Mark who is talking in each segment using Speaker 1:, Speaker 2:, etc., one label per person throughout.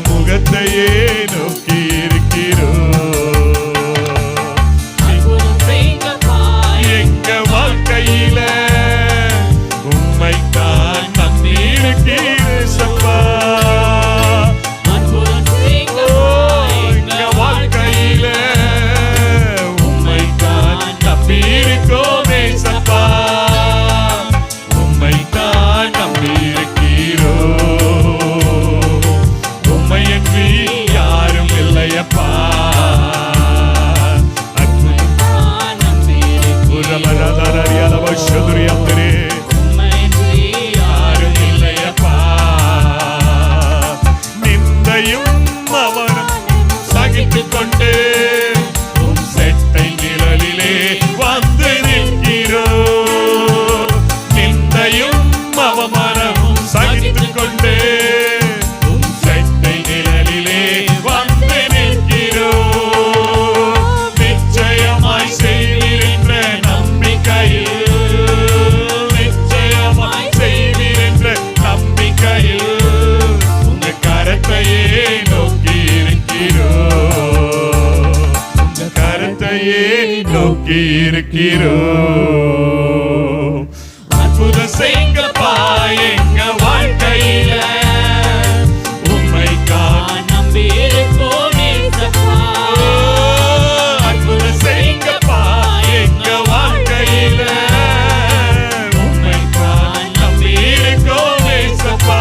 Speaker 1: முகத்தையே நோக்கி இருக்கிறோம். எங்க வாழ்க்கையில உம்மைத்தான் நம்பி இருக்கிறேசப்பா. எங்க வாழ்க்கையில உம்மைத்தான் நம்பி இருக்கோமேசப்பா. உம்மைத்தான் நம்பி இருக்கிறோம். உம்மையன்றி யாரும் இல்லையப்பா. யாரும் இல்லையப்பா. நிந்தையும் அவனும் சகித்துக் கொண்டு உம் செட்டை நிழலிலே வந்து நிற்கிறோம். நிந்தையும் அவமானமும் சகித்துக் கொண்டு உம் செட்டை நிழலிலே வந்து நிற்கிறோம். நிச்சயமாய் செய்வீர் என்ற நம்பிக்கையில், நிச்சயமாய் செய்வீர் என்ற நம்பிக்கையில் உங்க கரத்தையே நோக்கி இருக்கிறோம். உங்க கரத்தையே நோக்கி இருக்கிறோம். அற்புதம் செய்யுங்கப்பா எங்க வாழ்க்கையில. உம்மைத்தான் நம்பி இருக்கோமேசப்பா. அற்புதம் செய்யுங்கப்பா எங்க வாழ்க்கையில. உம்மைத்தான் நம்பி இருக்கோமேசப்பா.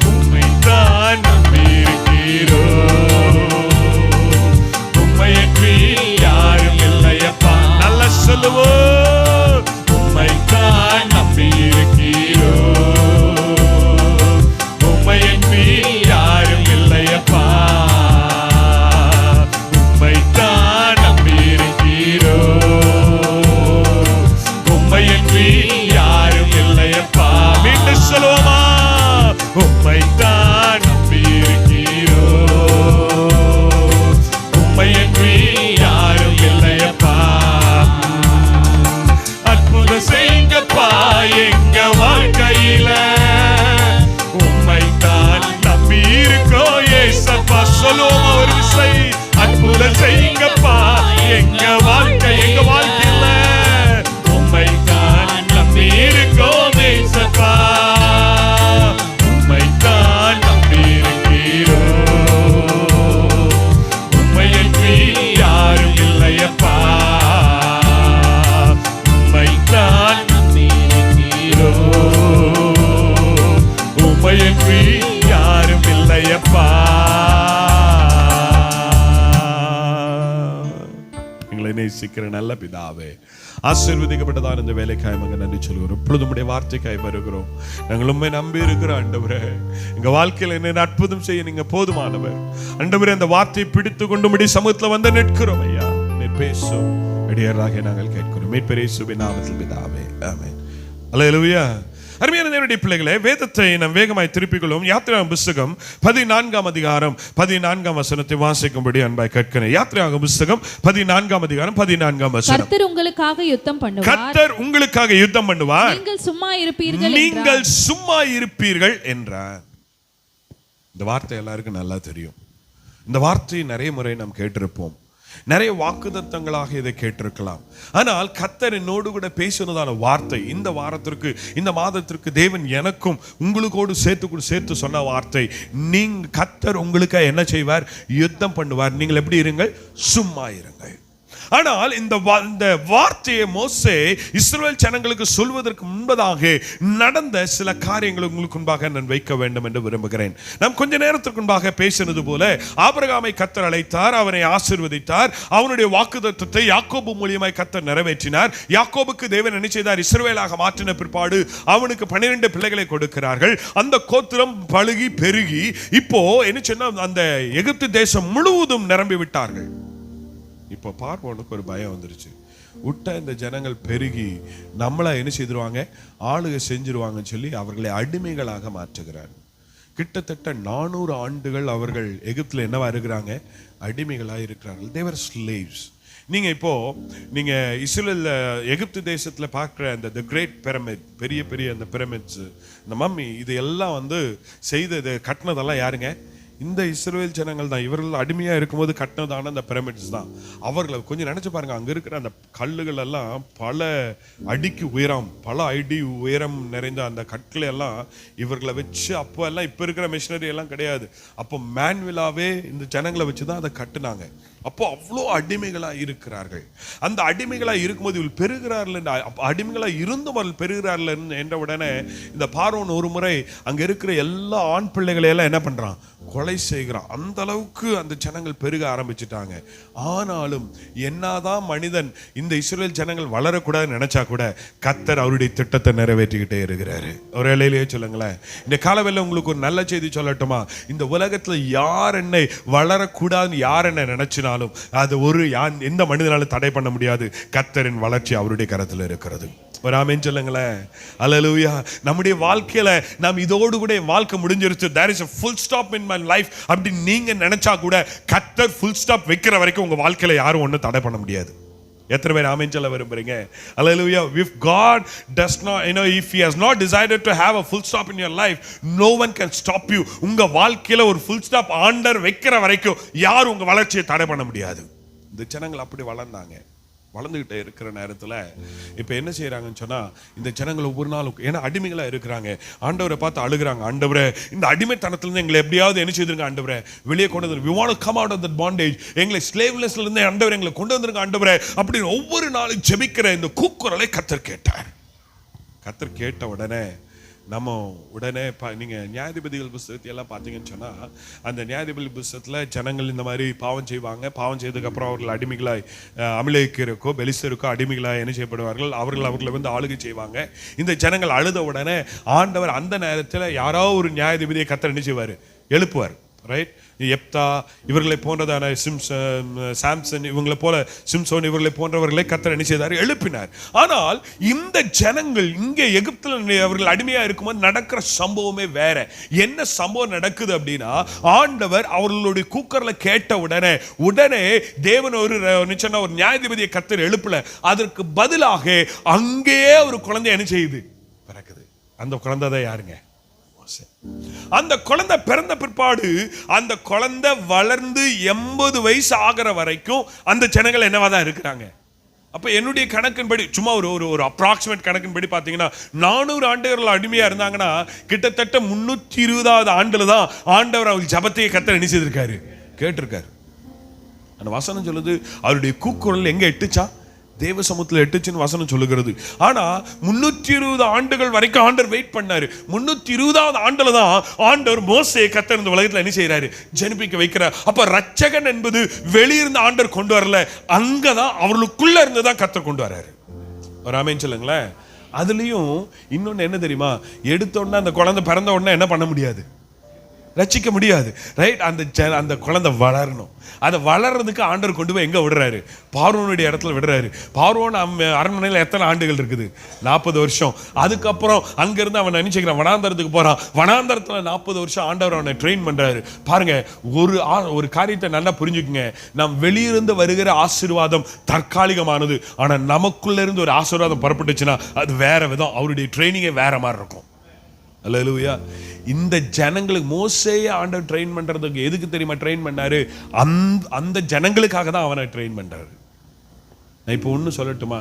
Speaker 1: உம்மைத்தான் நம்பி இருக்கிறோம். உம்மையன்றி யாரும் இல்லையப்பா. நல்ல சொல்லுவோம். உம்மைத்தான் நம்பி இருக்கிறோம். உம்மையன்றி யாரும் இல்லையப்பா. உம்மைத்தான் நம்பி இருக்கிறோம். உம்மையன்றி யாரும் இல்லையப்பா. மீண்டும் சொல்லுவோமா? உம்மைத்தான் நம்பி இருக்கிறோம். உம்மையன்றி யாரும் இல்லையப்பா. அற்புதம் செய்யுங்கப்பா எங்க வாழ்க்கையில. உம்மைத்தான் நம்பி இருக்கோம் ஏசப்பா. சொல்லுவோமா ஒரு விசை? அற்புதம் செய்யுங்கப்பா எங்க வாழ்க்கை, எங்க வாழ்க்கையில. உம்மைத்தான் நம்பி இருக்கோம் ஏசப்பா. உம்மைத்தான் நம்பி இருக்கிறோம். உம்மையன்றி யாரும் இல்லையப்பா. உம்மைத்தான் நம்பி இருக்கிறோம். உம்மையன்றி யாரும் இல்லையப்பா. எங்களை நேசிக்கிற நல்ல பிதாவே, ஆசீர்வதிக்கப்பட்டதான இந்த வேலைக்காய் மகன் நன்றி சொல்கிறோம். இப்பொழுது உம்முடைய வார்த்தைக்காய் வருகிறோம். நாங்கள் உண்மை நம்பி இருக்கிற ஆண்டவரே, எங்க வாழ்க்கையில் என்ன அற்புதம் செய்ய நீங்க போதுமானவர் ஆண்டவரே. அந்த வார்த்தையை பிடித்து கொண்டு உம்முடைய சமூகத்தில் வந்து நிற்கிறோம் ஐயா. நீர் பேசும் அடியாராக நாங்கள் கேட்கிறோம். மீட்பர் இயேசுவின் நாமத்தில் பிதாவே, ஆமென். அல்லேலூயா. அருமையான தேவனுடைய பிள்ளைகளே, வேதத்தை நாம் வேகமாய் திருப்பிக் கொள்வோம். யாத்திராகம புஸ்தகம் 14ஆம் அதிகாரம் 14ஆம் வசனத்தை வாசிக்கும்படி அன்பாய் கேட்கிறேன். யாத்திராகம புஸ்தகம் 14ஆம் அதிகாரம் 14ஆம் வசனம்.
Speaker 2: கர்த்தர் உங்களுக்காக யுத்தம் பண்ணுவார்.
Speaker 1: கர்த்தர் உங்களுக்காக யுத்தம் பண்ணுவார்.
Speaker 2: நீங்கள் சும்மா இருப்பீர்கள்.
Speaker 1: நீங்கள் சும்மா இருப்பீர்கள் என்றார். இந்த வார்த்தை எல்லாருக்கும் நல்லா தெரியும். இந்த வார்த்தையை நிறைய முறை நாம் கேட்டிருப்போம். நிறைய வாக்குத்தத்தங்களாக இதை கேட்டிருக்கலாம். ஆனால் கர்த்தர் என்னோடு கூட பேசினதான வார்த்தை, இந்த வாரத்திற்கு, இந்த மாதத்திற்கு தேவன் எனக்கும் உங்களுக்கோடு சேர்த்து சொன்ன வார்த்தை, நீங்க கர்த்தர் உங்களுக்கு என்ன செய்வார்? யுத்தம் பண்ணுவார். நீங்கள் எப்படி இருங்கள்? சும்மா இருங்கள். ஆனால் இந்த வார்த்தையை மோசே இஸ்ரவேல் ஜனங்களுக்கு சொல்வதற்கு முன்பதாக நடந்த சில காரியங்களை உங்களுக்கு முன்பாக நான் வைக்க வேண்டும் என்று விரும்புகிறேன். நாம் கொஞ்ச நேரத்திற்கு முன்பாக பேசினது போல ஆபிரகாமை கர்த்தர் அழைத்தார், அவனை ஆசீர்வதித்தார். அவனுடைய வாக்குத்தத்தத்தை யாக்கோபு மூலியமாய் கர்த்தர் நிறைவேற்றினார். யாக்கோபுக்கு தேவன் என்ன செய்தார்? இஸ்ரவேலாக மாற்றின பிற்பாடு அவனுக்கு 12 பிள்ளைகளை கொடுக்கிறார்கள். அந்த கோத்திரம் பழுகி பெருகி இப்போ என்ன சொன்னா அந்த எகிப்து தேசம் முழுவதும் நிரம்பி விட்டார்கள். இப்போ பார்வோனுக்கு ஒரு பயம் வந்துருச்சு. விட்ட இந்த ஜனங்கள் பெருகி நம்மளை என்ன செய்திருவாங்க? ஆளுகை செஞ்சிருவாங்கன்னு சொல்லி அவர்களை அடிமைகளாக மாற்றுகிறார். கிட்டத்தட்ட 400 ஆண்டுகள் அவர்கள் எகிப்தில் என்னவா இருக்கிறாங்க? அடிமைகளாக இருக்கிறார்கள். They were slaves. நீங்க இப்போ நீங்க இஸ்ரேல் எகிப்து தேசத்துல பார்க்குற அந்த தி கிரேட் பிரமிட், பெரிய பெரிய அந்த பிரமிட்ஸ், இந்த மம்மி, இது எல்லாம் வந்து செய்தது கட்டினதெல்லாம் யாருங்க? இந்த இஸ்ரேல் ஜனங்கள் தான். இவர்கள் அடிமையா இருக்கும்போது கட்டினதான அந்த பிரமிட்ஸ் தான். அவர்களை கொஞ்சம் நினைச்சு பாருங்க, அங்க இருக்கிற அந்த கல்லுகள் எல்லாம் பல அடிக்கு உயரம், பல அடி உயரம் நிறைந்த அந்த கற்களை எல்லாம் இவர்களை வச்சு, அப்போ எல்லாம் இப்ப இருக்கிற மிஷினரி எல்லாம் கிடையாது, அப்போ மேன்விலாவே இந்த ஜனங்களை வச்சுதான் அதை கட்டுனாங்க. அப்போ அவ்வளோ அடிமைகளா இருக்கிறார்கள். அந்த அடிமைகளா இருக்கும்போது இவள் பெறுகிறார்கள், அடிமைகளா இருந்தும் அவர்கள் பெறுகிறார்கள் என்ற உடனே இந்த பார்வோன் ஒரு முறை அங்க இருக்கிற எல்லா ஆண் பிள்ளைகளை எல்லாம் என்ன பண்றான்? கொலை செய்கிறான். அந்த அளவுக்கு அந்த ஜனங்கள் பெருக ஆரம்பிச்சுட்டாங்க. ஆனாலும் என்னதான் மனிதன் இந்த இஸ்ரேல் ஜனங்கள் வளரக்கூடாதுன்னு நினைச்சா கூட கர்த்தர் அவருடைய திட்டத்தை நிறைவேற்றிக்கிட்டே இருக்கிறாரு. ஒரு இலையிலேயே சொல்லுங்களேன். இந்த காலவெல்ல உங்களுக்கு ஒரு நல்ல செய்தி சொல்லட்டுமா? இந்த உலகத்துல யார் என்னை வளரக்கூடாதுன்னு யார் என்ன நினைச்சினாலும் அது எந்த மனிதனாலும் தடை பண்ண முடியாது. கர்த்தரின் வளர்ச்சி அவருடைய கரத்தில் இருக்கிறது. ஒரு ஆமென் சொல்லுங்களேன். அல்லேலூயா. நம்முடைய வாழ்க்கையில நாம் இதோடு கூட வாழ்க்கை முடிஞ்சிருச்சு, there is a full stop in my life அப்படி நீங்க நினைச்சா கூட கர்த்தர் full stop வைக்கிற வரைக்கும் உங்க வாழ்க்கையில யாரும் ஒன்றும் தடை பண்ண முடியாது. எத்தனை பேர் ஆமென் சொல்ல விரும்புறீங்க? அல்லேலூயா. If God does not, if he has not decided to have a full stop in your life, no one can stop you. உங்க வாழ்க்கையில ஒரு full stop ஆண்டவர் வைக்கிற வரைக்கும் யாரும் உங்க வளர்ச்சியை தடை பண்ண முடியாது. இந்த ஜனங்கள் அப்படி வளர்ந்தாங்க. வளர்ந்துகிட்டே இருக்கிற நேரத்தில் இப்போ என்ன செய்யறாங்கன்னு சொன்னா, இந்த ஜனங்கள் ஒவ்வொரு நாளும், ஏன்னா அடிமைகளா இருக்கிறாங்க, ஆண்டவரை பார்த்து அழுகிறாங்க. ஆண்டவரே, இந்த அடிமைத்தனத்திலிருந்து எங்களை எப்படியாவது என்ன செய்திருங்க ஆண்டவரே, வெளியே கொண்டு வந்து, we want to come out of that bondage, எங்களை ஸ்லேவ்லெஸ்ல இருந்து ஆண்டவரே எங்களை கொண்டு வந்திருங்க ஆண்டவரே அப்படின்னு ஒவ்வொரு நாளும் ஜெபிக்கிற இந்த கூக்குரலை கர்த்தர் கேட்டார். கர்த்தர் கேட்ட உடனே நம்ம உடனே நீங்க நியாயாதிபதிகள் புஸ்தகத்தை எல்லாம் பார்த்தீங்கன்னு சொன்னா, அந்த நியாயாதிபதி புஸ்தகத்துல ஜனங்கள் இந்த மாதிரி பாவம் செய்வாங்க. பாவம் செய்ததுக்கு அப்புறம் அவர்கள் அடிமைகளாய் அமலேக்கியருக்கோ பெலிஸ்தருக்கோ அடிமைகளாய் என்ன செய்யப்படுவார்கள்? அவர்களை வந்து ஆளுகை செய்வாங்க. இந்த ஜனங்கள் அழுத உடனே ஆண்டவர் அந்த நேரத்தில் யாரோ ஒரு நியாயாதிபதியை கர்த்தர் என்ன செய்வார்? எழுப்புவார். ரைட்? எப்தா இவர்களை போன்றதான சாம்சன் இவங்களை போல, சிம்சோன் இவர்களை போன்றவர்களை கர்த்தர் என்ன செய்தார்? எழுப்பினார். ஆனால் இந்த ஜனங்கள் இங்கே எகிப்தில் அவர்கள் அடிமையா இருக்கும்போது நடக்கிற சம்பவமே வேற. என்ன சம்பவம் நடக்குது அப்படின்னா, ஆண்டவர் அவர்களுடைய கூக்கர்ல கேட்ட உடனே தேவன் ஒரு நியாயாதிபதியை கர்த்தர் எழுப்பல. அதற்கு பதிலாக அங்கேயே ஒரு குழந்தை என்ன செய்யுது? பிறக்குது. அந்த குழந்தை தான் யாருங்க? அந்த குழந்தை பிறந்த பிற்பாடு அந்த குழந்தை வளர்ந்து 80 வயசு ஆகிற வரைக்கும் அந்த ஜனங்கள் என்னவா தான் இருக்கிறாங்க. அப்ப என்னுடைய கணக்கின்படி, சும்மா ஒரு அப்ராக்சிமேட் கணக்கின்படி பாத்தீங்கன்னா, 400 ஆண்டுகள் அடிமையா இருந்தாங்கன்னா கிட்டத்தட்ட 320வது ஆண்டுல தான் ஆண்டவர் அவள் ஜபத்தையே கர்த்தர் என்ன செய்திருக்காரு? கேட்டிருக்காரு. அந்த வசனம் சொல்லுது, அவருடைய கூக்குரல் எங்க எட்டுச்சா? தேவ சமூகத்தில் எட்டுச்சுன்னு வசனம் சொல்லுகிறது. ஆனா 320 ஆண்டுகள் வரைக்கும் ஆண்டவர் வெயிட் பண்ணாரு. 320வது ஆண்டுல தான் ஆண்டவர் மோசேயை கர்த்தர் இந்த உலகத்துல என்ன செய்யறாரு? ஜெனிப்பிக்க வைக்கிறார். அப்ப ரட்சகன் என்பது வெளியிருந்த ஆண்டவர் கொண்டு வரல, அங்கதான் அவர்களுக்குள்ள இருந்து தான் கர்த்தர் கொண்டு வராரு. ஒரு ஆமென் சொல்லுங்களேன். அதுலயும் இன்னொன்னு என்ன தெரியுமா? எடுத்த உடனே அந்த குழந்தை பிறந்த உடனே என்ன பண்ண முடியாது? ரட்சிக்க முடியாது. ரைட்? அந்த குழந்தை வளரணும். அதை வளர்றதுக்கு ஆண்டவர் கொண்டு போய் எங்க விடுறாரு? பார்வோனுடைய இடத்துல விடுறாரு. பார்வோன் அரண்மனையில் எத்தனை ஆண்டுகள் இருக்குது? 40 வருஷம். அதுக்கப்புறம் அங்கிருந்து அவன் நினைச்சுக்கிறான், வனாந்தரத்துக்கு போறான். வனாந்தரத்துல 40 வருஷம் ஆண்டவர் அவனை ட்ரெயின் பண்றாரு. பாருங்க, ஒரு காரியத்தை நல்லா புரிஞ்சுக்குங்க. நாம் வெளியிருந்து வருகிற ஆசீர்வாதம் தற்காலிகமானது. ஆனா நமக்குள்ள இருந்து ஒரு ஆசீர்வாதம் புறப்பட்டுச்சுன்னா அது வேற விதம். அவருடைய ட்ரைனிங்கே வேற மாதிரி இருக்கும். அல்லேலூயா. இந்த ஜனங்களுக்கு மோசேயை ஆண்டவர் ட்ரெயின் பண்றதுக்கு எதுக்கு தெரியுமா ட்ரெயின் பண்ணாரு? அந்த ஜனங்களுக்காக தான் அவனை ட்ரெயின் பண்றாரு. நான் இப்போ ஒன்று சொல்லட்டுமா?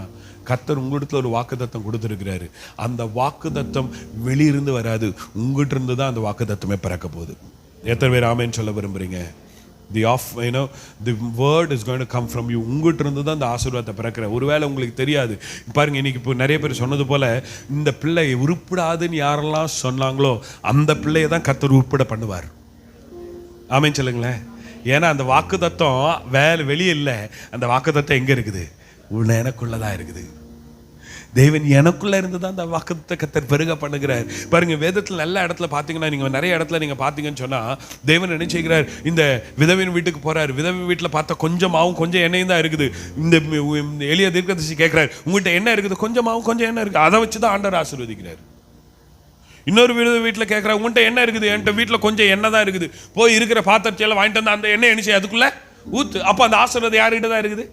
Speaker 1: கர்த்தர் உங்களிடத்துல ஒரு வாக்குத்தத்தம் கொடுத்துருக்கிறாரு. அந்த வாக்குத்தத்தம் வெளியிருந்து வராது, உங்ககிட்ட இருந்து தான் அந்த வாக்குத்தத்தமே பிறக்க போகுது. எத்தனை பேர் ஆமென் சொல்ல விரும்புறீங்க? the word is going to come from you. உங்ககிட்ட இருந்து தான் அந்த ஆசீர்வாதத்தை பிறக்கிற. ஒருவேளை உங்களுக்கு தெரியாது. பாருங்க, இன்னைக்கு இப்போ நிறைய பேர் சொன்னது போல, இந்த பிள்ளை உருப்படாதுன்னு யாரெல்லாம் சொன்னாங்களோ அந்த பிள்ளையை தான் கர்த்தர் உருப்பட பண்ணுவார். ஆமென் சொல்லுங்களேன். ஏன்னா அந்த வாக்குத்தத்தம் வெளியே இல்லை, அந்த வாக்குத்தத்தம் எங்க இருக்குது? எனக்குள்ளதான் இருக்குது. தேவன் எனக்குள்ள இருந்து தான் அந்த வாக்குத்தத்தத்தை கர்த்தர் பெருக பண்ணுகிறார். பாருங்க, வேதத்தில் நல்ல இடத்துல பார்த்தீங்கன்னா, நீங்க நிறைய இடத்துல நீங்க பார்த்தீங்கன்னு சொன்னா, தேவன் என்ன செய்கிறார்? இந்த விதவின் வீட்டுக்கு போறாரு. விதவின் வீட்டில் பார்த்தா கொஞ்சம் மாவும் கொஞ்சம் எண்ணெயும் தான் இருக்குது. இந்த எலியா தீர்க்கதரிசி கேட்கிறார், உங்கள்கிட்ட என்ன இருக்குது? கொஞ்சம் மாவும் கொஞ்சம் எண்ணெய் இருக்கு. அதை வச்சுதான் ஆண்டவர் ஆசீர்வதிக்கிறார். இன்னொரு வீட்டில் கேட்கிறார், உங்கள்கிட்ட என்ன இருக்குது? என்கிட்ட வீட்டில் கொஞ்சம் எண்ணெய் தான் இருக்குது. போய் இருக்கிற பாத்திரத்தையெல்லாம் வாங்கிட்டு வந்து அந்த எண்ணெய் என்ன செய்ய அதுக்குள்ள ஊத்து. அப்போ அந்த ஆசீர்வாதம் யார்கிட்ட தான் இருக்குது?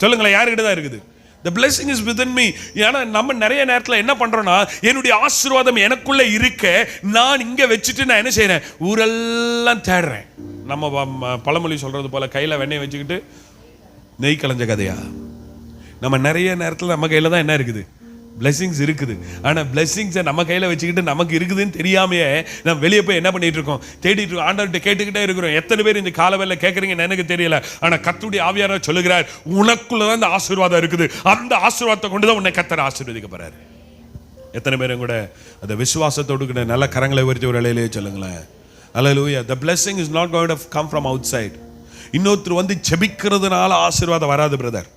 Speaker 1: சொல்லுங்களேன், யாருக்கிட்ட தான் இருக்குது? The blessing is within me. ஏன்னா நம்ம நிறைய நேரத்தில் என்ன பண்றோம்னா, என்னுடைய ஆசீர்வாதம் எனக்குள்ள இருக்க நான் இங்க வச்சுட்டு நான் என்ன செய்யறேன், ஊரெல்லாம் தேடுறேன். நம்ம பழமொழி சொல்றது போல கையில வெண்ணெய் வச்சுக்கிட்டு நெய் கலஞ்ச கதையா? நம்ம நிறைய நேரத்தில் நம்ம கையில தான் என்ன இருக்குது, பிளெஸிங்ஸ் இருக்குது. ஆனால் பிளெஸிங்ஸை நம்ம கையில் வச்சுக்கிட்டு நமக்கு இருக்குதுன்னு தெரியாமையே நம்ம வெளியே போய் என்ன பண்ணிட்டு இருக்கோம், தேடிட்டு இருக்கோம், ஆண்டவர்கிட்ட கேட்டுக்கிட்டே இருக்கிறோம். எத்தனை பேர் இந்த காலவேளை கேட்குறீங்கன்னு எனக்கு தெரியல. ஆனால் கர்த்தருடைய ஆவியானவர் சொல்லுகிறார், உனக்குள்ள தான் இந்த ஆசீர்வாதம் இருக்குது. அந்த ஆசீர்வாதத்தை கொண்டு தான் உன்னை கர்த்தர் ஆசீர்வதிக்க போறாரு. எத்தனை பேரும் கூட அந்த விசுவாசத்தோடு கூட நல்ல கரங்களை உயர்த்தி ஒரு இலையிலேயே சொல்லுங்களேன். Hallelujah. The blessing is not going to come from outside. இன்னொருத்தர் வந்து ஜெபிக்கிறதுனால ஆசீர்வாதம் வராது பிரதர்.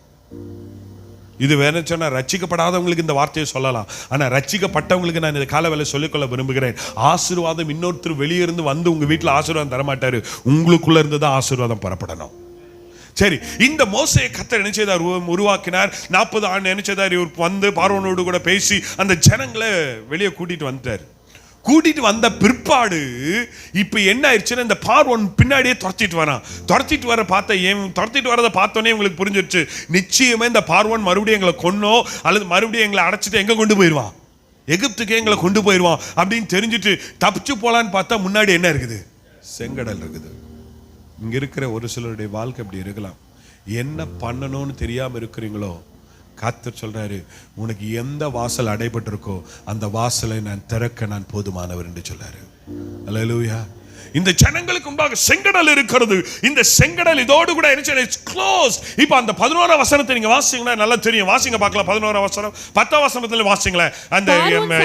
Speaker 1: இது வேற சொன்னா ரட்சிக்கப்படாதவங்களுக்கு இந்த வார்த்தையை சொல்லலாம். ஆனா ரட்சிக்கப்பட்டவங்களுக்கு நான் இந்த காலவேளை சொல்லிக்கொள்ள விரும்புகிறேன், ஆசீர்வாதம் இன்னொருத்தர் வெளியே இருந்து வந்து உங்க வீட்டில் ஆசீர்வாதம் தரமாட்டாரு, உங்களுக்குள்ள இருந்து தான் ஆசீர்வாதம் பெறப்படணும். சரி, இந்த மோசையை கர்த்தர் என்ன செய்தார், உருவாக்கினார். 40 ஆண்டு என்ன செய்தார், இவர் வந்து பார்வோனோடு கூட பேசி அந்த ஜனங்களை வெளியே கூட்டிட்டு வந்துட்டார். கூட்டிட்டு வந்த பிற்பாடு இப்ப என்ன ஆயிடுச்சுன்னா, இந்த பார்வோன் பின்னாடியே துரத்திட்டு வர துரத்திட்டு வரதை பார்த்தோன்னே உங்களுக்கு புரிஞ்சிருச்சு, நிச்சயமா இந்த பார்வோன் மறுபடியும் எங்களை கொன்னோ அல்லது மறுபடியும் எங்களை அடைச்சிட்டு எங்க கொண்டு போயிடுவான், எகிப்துக்கே எங்களை கொண்டு போயிடுவான் அப்படின்னு தெரிஞ்சுட்டு தப்பிச்சு போலான்னு பார்த்தா முன்னாடி என்ன இருக்குது, செங்கடல் இருக்குது. இங்க இருக்கிற ஒரு சிலருடைய வாழ்க்கை இப்படி இருக்கலாம். என்ன பண்ணணும்னு தெரியாம இருக்கிறீங்களோ, கர்த்தர் சொல்றாரு, உனக்கு எந்த வாசல் அடைபட்டிருக்கோ அந்த வாசலை நான் திறக்க நான் போதுமானவர் என்று சொல்றாரு. அல்லேலூயா. இந்த ஜனங்களுக்கு முன்பாக செங்கடல் இருக்கிறது. இந்த செங்கடல் இதோடு கூட க்ளோஸ். இப்போ அந்த 11ஆம் வசனத்தை நீங்க வாசிங்கன்னா நல்லா தெரியும். வாசிங்க பார்க்கலாம். 11ஆம் வசனம் 10ஆம் வசனத்துல வாசிங்களேன். அந்த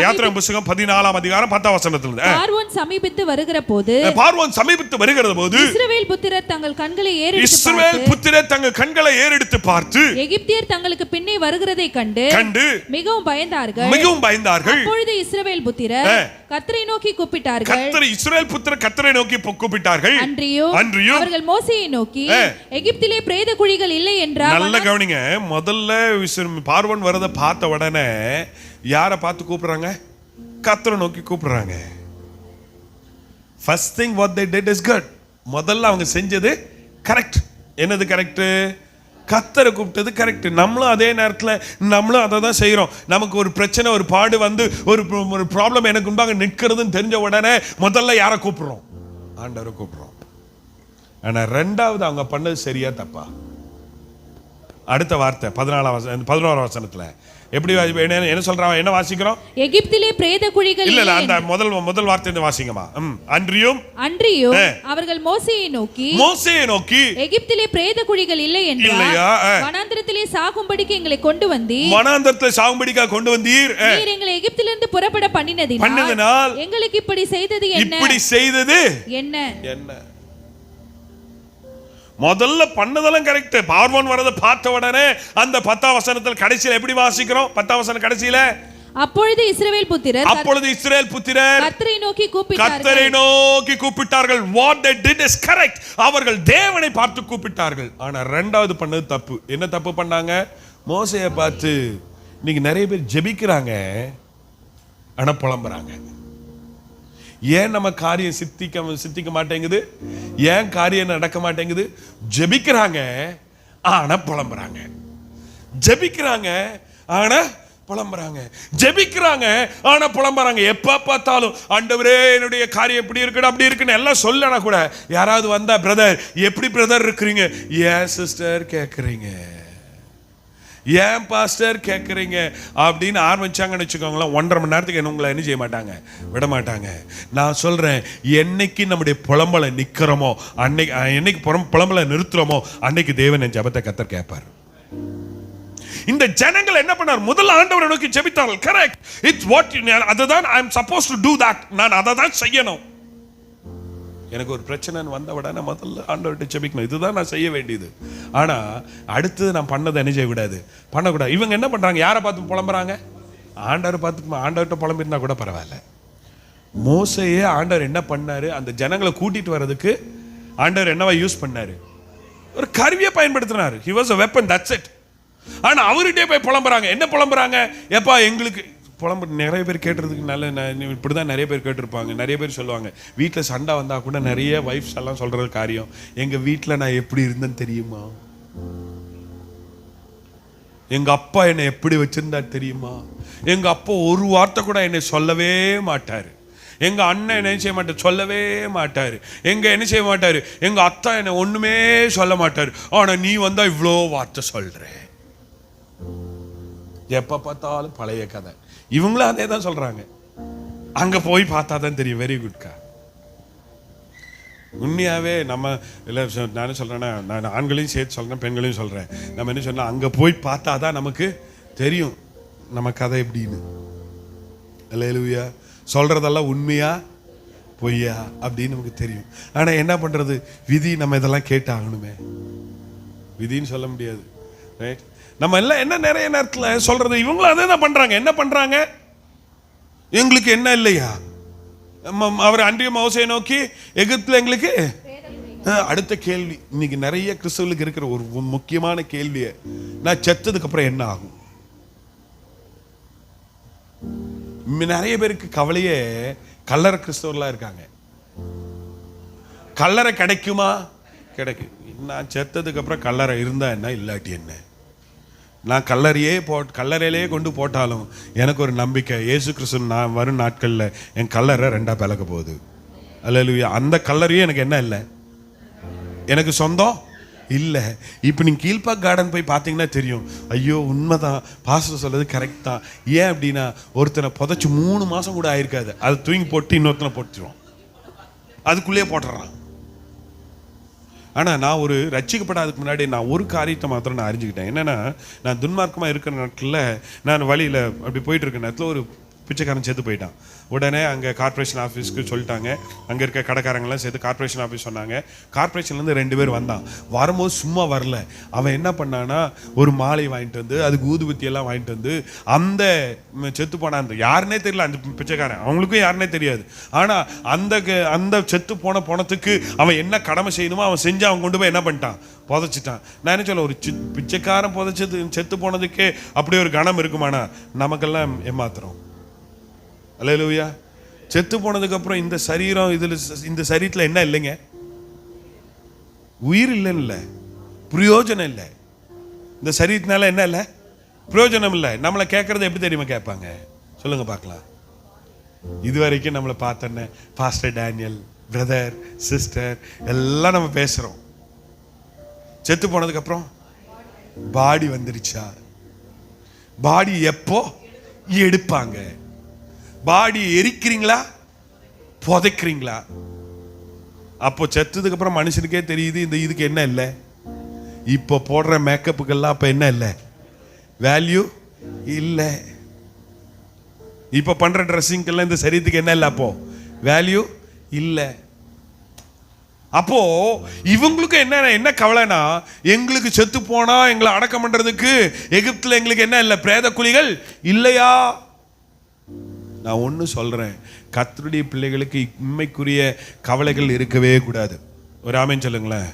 Speaker 1: யாத்திரை புத்தகம் 14ஆம் அதிகாரம் 10ஆம் வசனத்துல
Speaker 2: பார்வோன் சமீபித்து வருகிற போது இஸ்ரவேல் புத்திரர் தங்கள் கண்களை ஏறெடுத்து பார்த்து
Speaker 1: எகிப்தியர்
Speaker 2: தங்களுக்கு பின்னே வருகிறதை கண்டு மிகவும் பயந்தார்கள். அப்பொழுது இஸ்ரவேல் புத்திரர் கர்த்தரை நோக்கி கூப்பிட்டார்கள். அன்றியும் அவர்கள் மோசேயை நோக்கி, எகிப்திலே பிரேத குழிகள் இல்லை என்றார்.
Speaker 1: நல்ல கவனிங்க. முதல்ல பார்வோன் வரத பார்த்த உடனே யாரை பார்த்து கூப்பிடுறாங்க, கர்த்தரை நோக்கி கூப்பிடுறாங்க. First thing what they did is good. முதல்ல அவங்க செஞ்சது கரெக்ட். என்னது கரெக்ட்? கர்த்தரை கூப்பிட்டது கரெக்ட். நம்மளும் அதே நேரத்தில் நம்மளும் அதை தான் செய்கிறோம். நமக்கு ஒரு பிரச்சனை, ஒரு பாடு வந்து ஒரு ப்ராப்ளம் எனக்கு முன்பாக நிற்கிறதுன்னு தெரிஞ்ச உடனே முதல்ல யாரை கூப்பிடுறோம், ஆண்டவரை கூப்பிடுறோம். ஆனா ரெண்டாவது அவங்க பண்ணது சரியா தப்பா? அடுத்த வார்த்தை 11ஆம் வசனத்துல எப்படி என்ன சொல்றாங்க, என்ன வாசிக்கிறோம்?
Speaker 2: எகிப்திலே பிரேத குழிகள்
Speaker 1: இல்ல அந்த முதல் வார்த்தை வாசிங்கமா. அன்றியும்
Speaker 2: அவர்கள் மோசேயை நோக்கி எகிப்திலே பிரேத குழிகள் இல்லை என்றார். வனாந்திரத்திலே சாகும்படிக்கு எங்களை கொண்டு வந்தீர். நீர் எங்களை எகிப்திலிருந்து புறப்பட பண்ணினதினால் எங்களுக்கு இப்படி செய்தது என்ன?
Speaker 1: முதல்ல பண்ணதெல்லாம் கரெக்ட். பார்வோன் வரதை பார்த்த உடனே அந்த 10ஆம் வசனத்தில் கடைசியில் எப்படி வாசிக்கிறோம்? 10ஆம் வசனம் கடைசியில
Speaker 2: அப்பொழுது இஸ்ரவேல் புத்திரர் கர்த்தரை நோக்கி கூப்பிட்டார்கள். What they did is correct. அவர்கள் தேவனை பார்த்து கூப்பிட்டார்கள். ஆனா ரெண்டாவது பண்ணது தப்பு. என்ன தப்பு பண்ணாங்க? மோசேயை பார்த்து. இன்னைக்கு நிறைய பேர் ஜெபிக்கிறாங்க, ஆனா புலம்புறாங்க. ஏன் நம்ம காரியம் சித்திக்க மாட்டேங்குது? ஏன் காரியம் நடக்க மாட்டேங்குது? ஜெபிக்கிறாங்க ஆனா புலம்புறாங்க. எப்ப பார்த்தாலும் ஆண்டவரே என்னுடைய காரியம் எப்படி இருக்கு அப்படி இருக்குன்னு எல்லாம் சொல்லனா கூட யாராவது வந்தா, பிரதர் எப்படி பிரதர் இருக்கிறீங்க, ஏன் சிஸ்டர் கேட்குறீங்க, ஏன் பாஸ்டர் கேட்குறீங்க அப்படின்னு ஆரம்பிச்சாங்கன்னு வச்சுக்கோங்களேன், 1.5 மணி நேரத்துக்கு உங்களை என்ன செய்ய மாட்டாங்க, விட மாட்டாங்க. நான் சொல்றேன், என்னைக்கு நம்முடைய புலம்பலை நிற்கிறோமோ, என்னைக்கு புலம்பலை நிறுத்துறோமோ, அன்னைக்கு தேவன் என் ஜெபத்தை கர்த்தர் கேட்பார். இந்த ஜனங்கள் என்ன பண்ணார்? முதல்ல ஆண்டவரை நோக்கி ஜெபித்தார்கள். கரெக்ட். இட்ஸ் வாட் அதுதான் ஐ அம் சப்போஸ் டு டு தட். நான் அதை தான் செய்யணும். எனக்கு ஒரு பிரச்சனை வந்த உடனே முதல்ல ஆண்டவர்கிட்ட ஜெபிக்கணும். இதுதான் நான் செய்ய வேண்டியது. ஆனா அடுத்தது நான் பண்ணதை என்ன செய்யக்கூடாது, பண்ணக்கூடாது. இவங்க என்ன பண்றாங்க? யாரை பார்த்து புலம்புறாங்க? ஆண்டவர்கிட்ட புலம்பிருந்தா கூட பரவாயில்ல. மோசையே ஆண்டவர் என்ன பண்ணாரு? அந்த ஜனங்களை கூட்டிட்டு வர்றதுக்கு ஆண்டவர் என்னவா யூஸ் பண்ணாரு? ஒரு கருவியை பயன்படுத்தினாரு. He was a weapon, that's it. ஆனா அவர்கிட்டே போய் புலம்புறாங்க. என்ன புலம்புறாங்க? எப்பா எங்களுக்கு நிறைய பேர் கேட்டுறதுக்கு இப்படிதான் நிறைய பேர் கேட்டிருப்பாங்க. நிறைய பேர் சொல்லுவாங்க, வீட்டில் சண்டை வந்தா கூட நிறைய வைஃப்ஸ் எல்லாம் சொல்றது காரியம், எங்க வீட்டில் நான் எப்படி இருந்தேன்னு தெரியுமா,
Speaker 1: எங்க அப்பா என்னை எப்படி வச்சிருந்தார் தெரியுமா? எங்க அப்பா ஒரு வார்த்தை கூட என்னை சொல்லவே மாட்டாரு. எங்க அண்ணன் என்ன செய்ய மாட்டார், சொல்லவே மாட்டாரு. என்ன செய்ய மாட்டாரு, எங்க அத்தா என்ன ஒண்ணுமே சொல்ல மாட்டாரு. ஆனா நீ வந்தா இவ்வளோ வார்த்தை சொல்ற. எப்ப பார்த்தாலும் பழைய கதை. இவங்களும் அதே தான் சொல்றாங்க. அங்க போய் பார்த்தா தான் தெரியும். வெரி குட்கா. உண்மையாவே நம்ம இல்லை, நானும் சொல்றேன்னா, நான் ஆண்களையும் சேர்த்து சொல்றேன், பெண்களையும் சொல்றேன். நம்ம என்ன சொன்னா, அங்க போய் பார்த்தா தான் நமக்கு தெரியும் நம்ம கதை எப்படின்னு. அல்லேலூயா. சொல்றதெல்லாம் உண்மையா பொய்யா அப்படின்னு நமக்கு தெரியும். ஆனா என்ன பண்றது, விதி நம்ம இதெல்லாம் கேட்டு ஆகணுமே. விதின்னு சொல்ல முடியாது. ரைட்? நம்ம எல்லாம் என்ன நிறைய நேரத்தில் சொல்றது, இவங்களும் அதே தான் பண்றாங்க. என்ன பண்றாங்க, எங்களுக்கு என்ன இல்லையா? அவர் அன்றைய மோசையை நோக்கி எகிப்துல எங்களுக்கு அடுத்த கேள்வி. இன்னைக்கு நிறைய கிறிஸ்தவர்களுக்கு இருக்கிற ஒரு முக்கியமான கேள்வியை, நான் செத்ததுக்கு அப்புறம் என்ன ஆகும்? நிறைய பேருக்கு கவலையே கல்லறை கிறிஸ்தவர்களா இருக்காங்க. கல்லறை கிடைக்குமா? கிடைக்கும். நான் செத்ததுக்கு அப்புறம் கல்லறை இருந்தா என்ன, இல்லாட்டி என்ன? நான் கல்லறையிலே கொண்டு போட்டாலும் எனக்கு ஒரு நம்பிக்கை, இயேசு கிறிஸ்து நான் வரும் நாட்கள்ல என் கல்லறை ரெண்டா பிளக்க போகுது. அல்லேலூயா. அந்த கல்லறையே எனக்கு என்ன இல்லை, எனக்கு சொந்தம் இல்லை. இப்போ நீங்கள் கீழ்பாக் கார்டன் போய் பார்த்தீங்கன்னா தெரியும். ஐயோ உண்மைதான், பாஸ்டர் சொல்றது கரெக்ட் தான். ஏன் அப்படின்னா, ஒருத்தனை புதைச்சி 3 மாதம் கூட ஆயிருக்காது, அதை தூங்கி போட்டு இன்னொருத்தனை போட்டுருவோம், அதுக்குள்ளேயே போட்டுறான். ஆனால் நான் ஒரு ரட்சிக்கப்படாதுக்கு முன்னாடி நான் ஒரு காரியத்தை மாத்திரம் நான் அறிஞ்சுக்கிட்டேன். என்னென்னா, நான் துன்மார்க்கமாக இருக்கிற நாட்டில் நான் வழியில் அப்படி போயிட்டு இருக்க நேரத்தில் ஒரு பிச்சைக்காரன் சேர்த்து போயிட்டான். உடனே அங்கே கார்பரேஷன் ஆஃபீஸ்க்கு சொல்லிட்டாங்க. அங்கே இருக்க கடைக்காரங்களாம் சேர்த்து கார்பரேஷன் ஆஃபீஸ் சொன்னாங்க. கார்பரேஷன்லேருந்து 2 பேர் வந்தான். வரும்போது சும்மா வரல. அவன் என்ன பண்ணான்னா, ஒரு மாலை வாங்கிட்டு வந்து அதுக்கு ஊதுபத்தியெல்லாம் வாங்கிட்டு வந்து அந்த செத்து போனான். யாருன்னே தெரியல அந்த பிச்சைக்காரன், அவங்களுக்கும் யாருன்னே தெரியாது. ஆனால் அந்த செத்து போன பணத்துக்கு அவன் என்ன கடமை செய்யணுமோ அவன் செஞ்சு அவன் கொண்டு போய் என்ன பண்ணிட்டான், புதைச்சிட்டான். நான் என்ன சொல்ல, ஒரு பிச்சைக்காரன் புதைச்சது செத்து போனதுக்கே அப்படி ஒரு கணம் இருக்குமானா, நமக்கெல்லாம் ஏமாத்துறோம். அல்லேலூயா. செத்து போனதுக்கு அப்புறம் இந்த சரீரம், இந்த சரீரத்தில் என்ன இல்லைங்க, உயிர் இல்லைன்னு, பிரயோஜனம் இல்லை. இந்த சரீரத்தினால என்ன இல்லை, பிரயோஜனம் இல்லை. நம்மளை கேட்கறது எப்படி தெரியுமா கேட்பாங்க, சொல்லுங்க பார்க்கலாம். இதுவரைக்கும் நம்மளை பார்த்தோன்னே பாஸ்டர் டேனியல், பிரதர், சிஸ்டர் எல்லாம் நம்ம பேசுறோம். செத்து போனதுக்கு அப்புறம் பாடி வந்துருச்சா? பாடி எப்போ எடுப்பாங்க? பாடி எரிக்கிறீங்களா, புதைக்கிறீங்களா? அப்போ செத்ததுக்கு அப்புறம் மனுஷனுக்கே தெரியுது இந்த இதுக்கு என்ன இல்லை. இப்போ போடுற மேக்கப்புக்கெல்லாம் அப்போ என்ன இல்லை, வேல்யூ இல்லை. இப்போ பண்ற ட்ரெஸ்ஸிங்கெல்லாம் இந்த சரீரத்துக்கு என்ன இல்லை, அப்போ வேல்யூ இல்லை. அப்போ இவங்களுக்கு என்ன கவலைனா, எங்களுக்கு செத்து போனா எங்களை அடக்கம் பண்றதுக்கு எகிப்துல எங்களுக்கு என்ன இல்லை, பிரேத குழிகள் இல்லையா? நான் ஒன்று சொல்றேன், கர்த்தருடைய பிள்ளைகளுக்கு உண்மைக்குரிய கவலைகள் இருக்கவே கூடாது. ஒரு ஆமென் சொல்லுங்களேன்.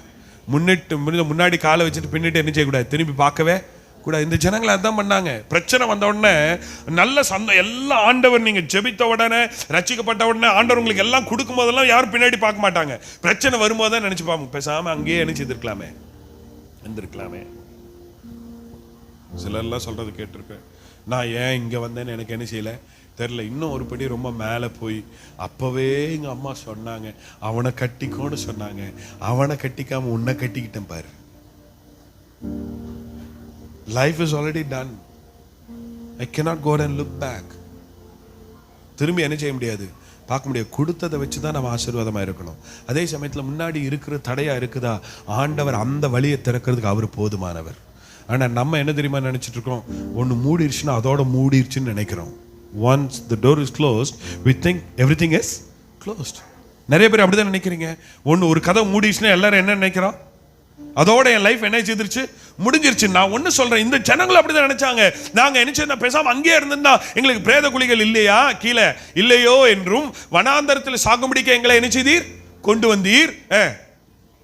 Speaker 1: முன்னாடி காலை வச்சுட்டு பின்னிட்டு என்ன செய்யக்கூடாது, திரும்பி பார்க்கவே கூடாது. இந்த ஜனங்களை அதான் பண்ணாங்க. பிரச்சனை வந்த உடனே நல்ல எல்லாம் ஆண்டவர், நீங்க ஜெபித்த உடனே, ரட்சிக்கப்பட்ட உடனே ஆண்டவர் உங்களுக்கு எல்லாம் கொடுக்கும் போதெல்லாம் யாரும் பின்னாடி பார்க்க மாட்டாங்க. பிரச்சனை வரும்போது தான் நினைச்சு பாருங்க, பேசாம அங்கேயே என்ன செய்திருக்கலாமே, வந்திருக்கலாமே. சிலர்லாம் சொல்றது கேட்டிருப்பேன், நான் ஏன் இங்க வந்தேன்னு எனக்கு என்ன செய்யல தெரியல. இன்னும் ஒரு படி ரொம்ப மேலே போய், அப்பவே எங்க அம்மா சொன்னாங்க அவனை கட்டிக்கோன்னு சொன்னாங்க, அவனை கட்டிக்காம உன்னை கட்டிக்கிட்டேன் பாரு. Life is already done. I cannot go and look back. திரும்பி என்ன செய்ய முடியாது, பார்க்க முடியாது. கொடுத்ததை வச்சு தான் நம்ம ஆசீர்வாதமா இருக்கணும். அதே சமயத்தில் முன்னாடி இருக்கிற தடையா இருக்குதா, ஆண்டவர் அந்த வழியை திறக்கிறதுக்கு அவர் போதுமானவர். ஆனா நம்ம என்ன தெரியுமா நினைச்சிட்டு இருக்கோம், ஒன்று மூடிடுச்சுன்னா அதோட மூடிடுச்சுன்னு நினைக்கிறோம். Once the door is closed, we think everything is closed. நிறைய பேர் அப்படிதான் நினைக்கிறீங்க. ஒரு கதவை மூடிடுச்சுன்னா எல்லாரும் என்ன நினைக்கிறோம், அதோட என் லைஃப் என்ன செய்திருச்சு, முடிஞ்சிருச்சு. நான் ஒண்ணு சொல்றேன், இந்த ஜனங்கள் அப்படிதான் நினைச்சாங்க. நாங்க என்ன செய்யணும், பேசாம அங்கேயே இருந்திருந்தா எங்களுக்கு பிரேத குழிகள் இல்லையா, கீழே இல்லையோ என்றும் வனாந்தரத்தில் சாகும்படிக்க எங்களை என்ன செய்தீர், கொண்டு வந்தீர்.